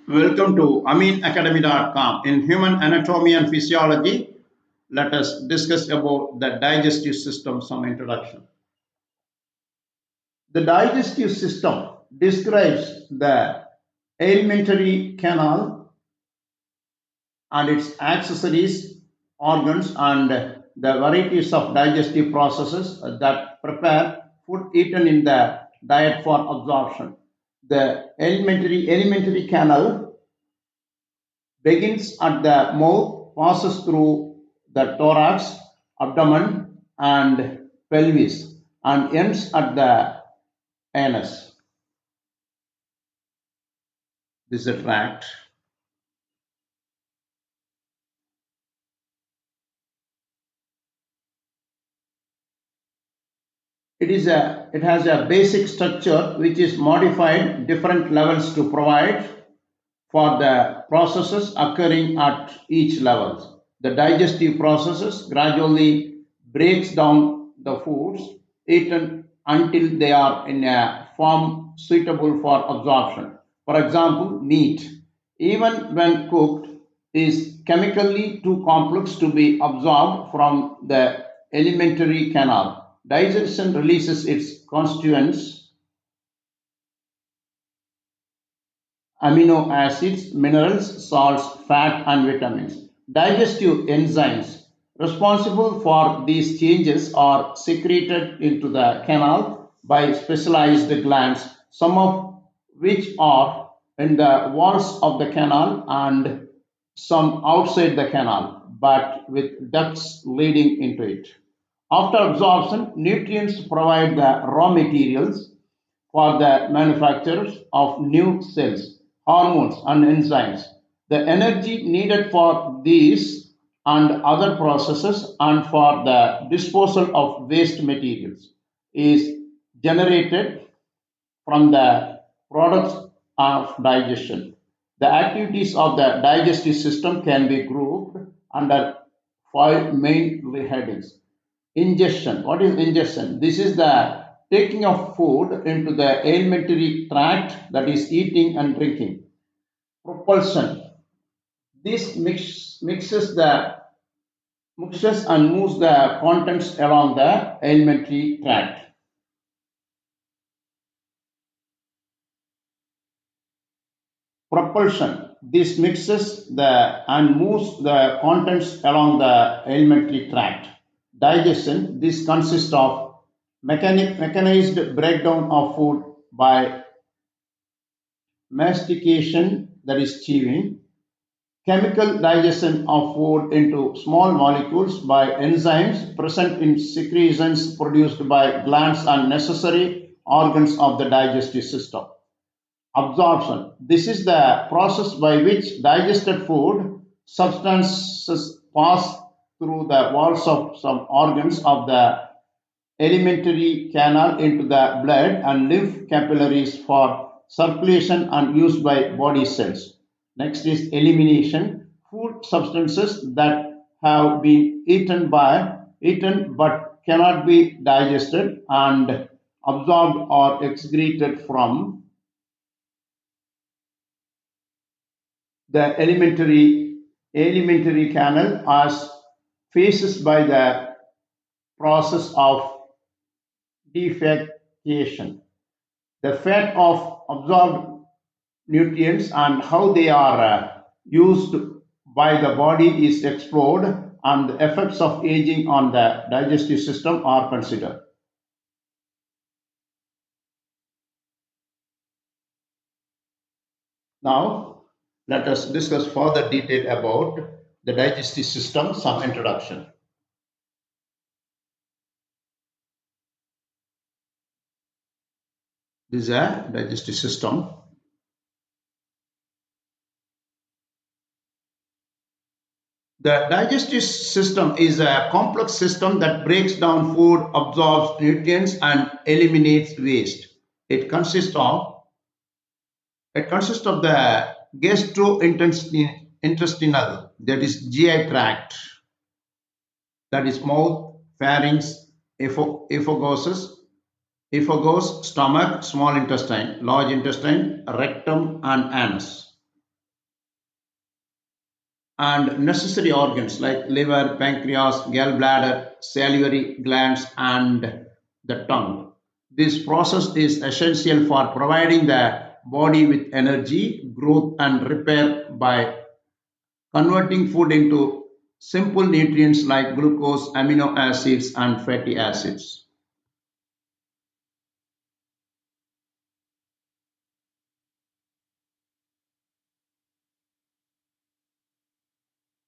Welcome to aminacademy.com. In human anatomy and physiology, let us discuss about the digestive system, some introduction. The digestive system describes the alimentary canal and its accessories, organs, and the varieties of digestive processes that prepare food eaten in the diet for absorption. The alimentary canal begins at the mouth, passes through the thorax, abdomen, and pelvis, and ends at the anus. This is the tract. It has a basic structure which is modified different levels to provide for the processes occurring at each level. The digestive processes gradually breaks down the foods eaten until they are in a form suitable for absorption. For example, meat, even when cooked, is chemically too complex to be absorbed from the alimentary canal. Digestion releases its constituents, amino acids, minerals, salts, fat, and vitamins. Digestive enzymes responsible for these changes are secreted into the canal by specialized glands, some of which are in the walls of the canal and some outside the canal, but with ducts leading into it. After absorption, nutrients provide the raw materials for the manufacturers of new cells, hormones, and enzymes. The energy needed for these and other processes and for the disposal of waste materials is generated from the products of digestion. The activities of the digestive system can be grouped under five main headings. Ingestion. What is ingestion? This is the taking of food into the alimentary tract, that is eating and drinking. Propulsion. This mixes and moves the contents along the alimentary tract. Propulsion. This mixes and moves the contents along the alimentary tract. Digestion. This consists of mechanized breakdown of food by mastication, that is chewing, chemical digestion of food into small molecules by enzymes present in secretions produced by glands and necessary organs of the digestive system. Absorption. This is the process by which digested food substances pass through the walls of some organs of the alimentary canal into the blood and lymph capillaries for circulation and used by body cells. Next is elimination. Food substances that have been eaten but cannot be digested and absorbed or excreted from the alimentary canal as faces by the process of defecation. The fate of absorbed nutrients and how they are used by the body is explored, and the effects of aging on the digestive system are considered. Now, let us discuss further detail about the digestive system, some introduction. This is a digestive system. The digestive system is a complex system that breaks down food, absorbs nutrients, and eliminates waste. It consists of the gastrointestinal, that is GI tract, that is mouth, pharynx, esophagus, stomach, small intestine, large intestine, rectum, and anus. and necessary organs like liver, pancreas, gallbladder, salivary glands, and the tongue. This process is essential for providing the body with energy, growth, and repair by converting food into simple nutrients like glucose, amino acids, and fatty acids.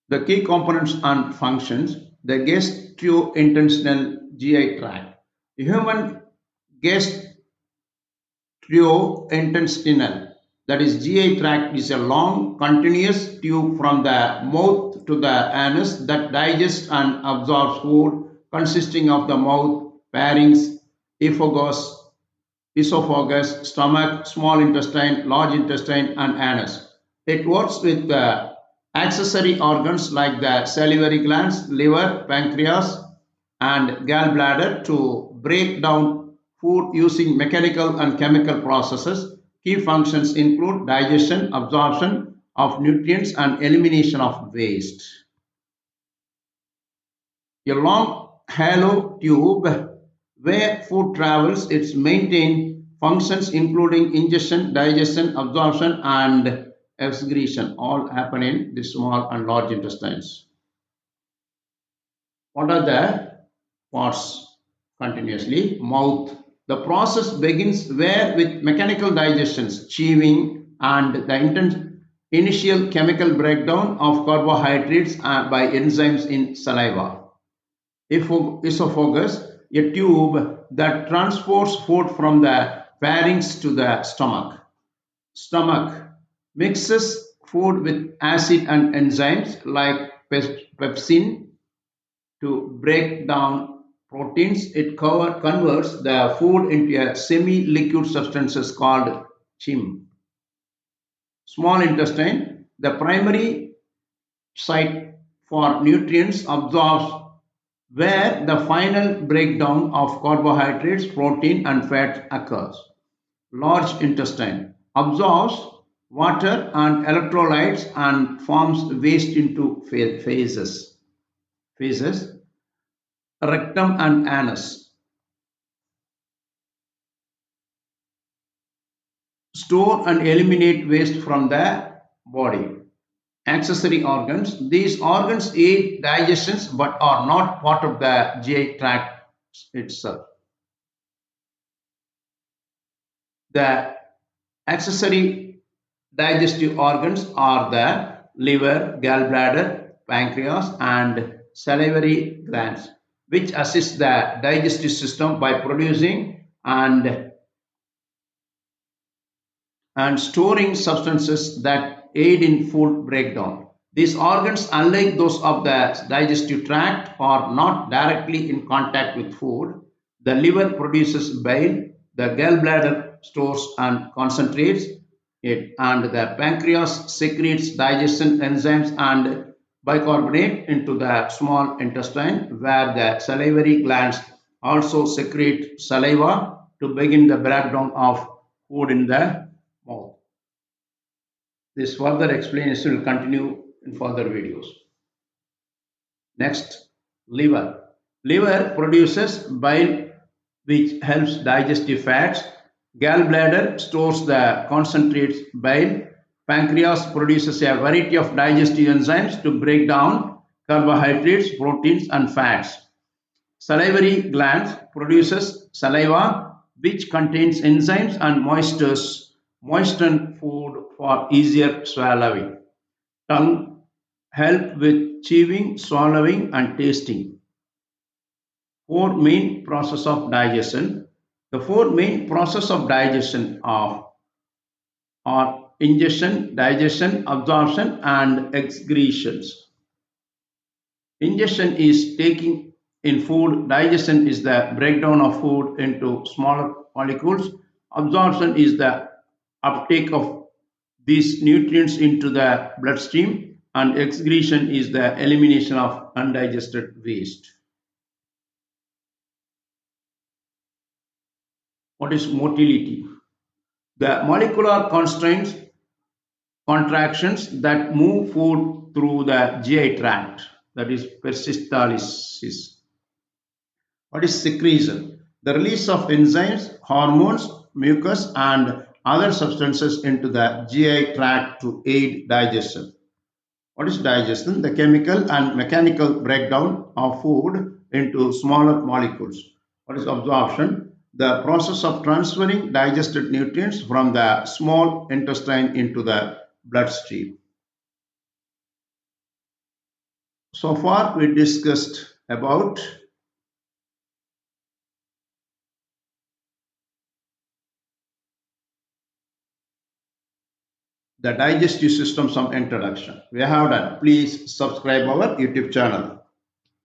The key components and functions: the gastrointestinal GI tract. The human gastrointestinal, that is GI tract, is a long continuous tube from the mouth to the anus that digests and absorbs food, consisting of the mouth, pharynx, esophagus, stomach, small intestine, large intestine, and anus. It works with the accessory organs like the salivary glands, liver, pancreas, and gallbladder to break down food using mechanical and chemical processes. Key functions include digestion, absorption of nutrients, and elimination of waste. A long hollow tube where food travels. Its main functions including ingestion, digestion, absorption, and excretion all happen in the small and large intestines. What are the parts? Continuously? Mouth. The process begins where with mechanical digestions, chewing, and the initial chemical breakdown of carbohydrates by enzymes in saliva. Esophagus, a tube that transports food from the pharynx to the stomach. Stomach mixes food with acid and enzymes like pepsin to break down proteins. It converts the food into a semi-liquid substances called chyme. Small intestine, the primary site for nutrients absorbs where the final breakdown of carbohydrates, protein, and fat occurs. Large intestine absorbs water and electrolytes and forms waste into phases. Phases. Rectum and anus store and eliminate waste from the body. Accessory organs. These organs aid digestion but are not part of the GI tract itself. The accessory digestive organs are the liver, gallbladder, pancreas, and salivary glands, which assist the digestive system by producing and storing substances that aid in food breakdown. These organs, unlike those of the digestive tract, are not directly in contact with food. The liver produces bile, the gallbladder stores and concentrates it, and the pancreas secretes digestion enzymes and bicarbonate into the small intestine, where the salivary glands also secrete saliva to begin the breakdown of food in the mouth. This further explanation will continue in further videos. Next, liver. Liver produces bile which helps digestive fats. Gallbladder stores the concentrates bile. Pancreas produces a variety of digestive enzymes to break down carbohydrates, proteins, and fats. Salivary glands produces saliva which contains enzymes and moisten food for easier swallowing. Tongue help with chewing, swallowing, and tasting. Four main process of digestion. The four main process of digestion are ingestion, digestion, absorption, and excretions. Ingestion is taking in food, digestion is the breakdown of food into smaller molecules, absorption is the uptake of these nutrients into the bloodstream, and excretion is the elimination of undigested waste. What is motility? The molecular constraints contractions that move food through the GI tract, that is peristalsis. What is secretion? The release of enzymes, hormones, mucus, and other substances into the GI tract to aid digestion. What is digestion? The chemical and mechanical breakdown of food into smaller molecules. What is absorption? The process of transferring digested nutrients from the small intestine into the bloodstream. So far, we discussed about the digestive system, some introduction. We have done. Please subscribe our YouTube channel.